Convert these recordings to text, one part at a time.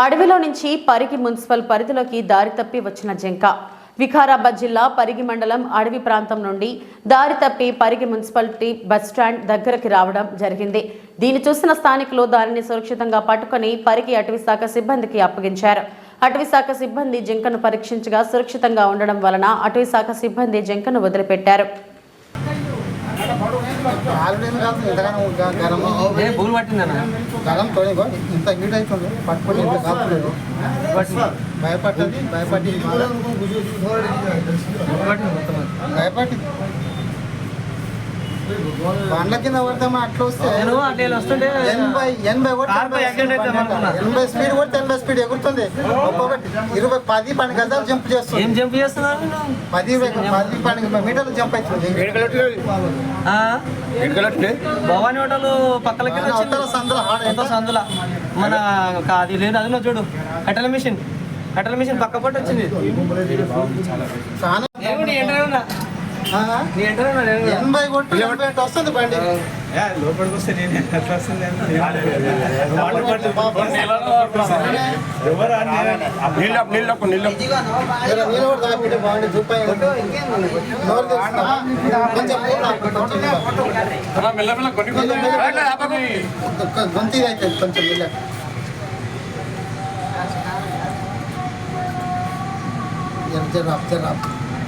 అడవిలో నుంచి పరిగి మున్సిపల్ పరిధిలోకి దారి తప్పి వచ్చిన జింక వికారాబాద్ జిల్లా పరిగి మండలం అడవి ప్రాంతం నుండి దారి తప్పి పరిగి మున్సిపాలిటీ బస్టాండ్ దగ్గరికి రావడం జరిగింది. దీన్ని చూసిన స్థానికులు దానిని సురక్షితంగా పట్టుకుని పరిగి అటవీ శాఖ సిబ్బందికి అప్పగించారు. అటవీ శాఖ సిబ్బంది జింకను పరీక్షించగా సురక్షితంగా ఉండడం వలన అటవీ శాఖ సిబ్బంది జింకను వదిలిపెట్టారు. బండ్ల కింద పడతామా అట్లా వస్తే 80 స్పీడ్ కొడితే 80 స్పీడ్ ఎగురుతుంది. ఒక్కొక్కటి 10-12 గజాలు జంప్ చేస్తుంది. 10-12 మీటర్లు జంప్ అవుతుంది. భవానీ హోటల్ పక్కలకి సందుల మన అది లేదు, అది చూడు కట్టెల మిషన్ పక్క పట్టు వచ్చింది. 80 కొట్టు వస్తుంది బండి లోపలికి వస్తే నేను ఎట్లా వస్తుంది గొంతి అవుతుంది కొంచెం నీళ్ళ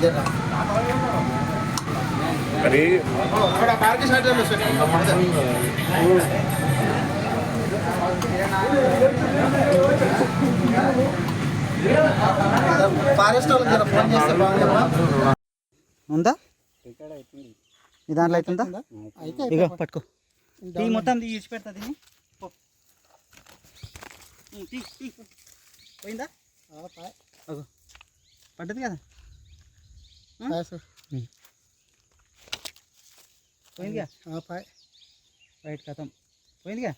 జరా ఫారెస్ట్ వాళ్ళకి జర ఫోన్ చేస్తే బాగుంటుందా? ఉందా నీ దాంట్లో అవుతుందా? ఇక పట్టుకో తీ మొత్తం తీసి పెడతా. దీన్ని పోయిందా? పడ్డది కదా, పోయిందిగా. బయట కథం పోయిందిగా.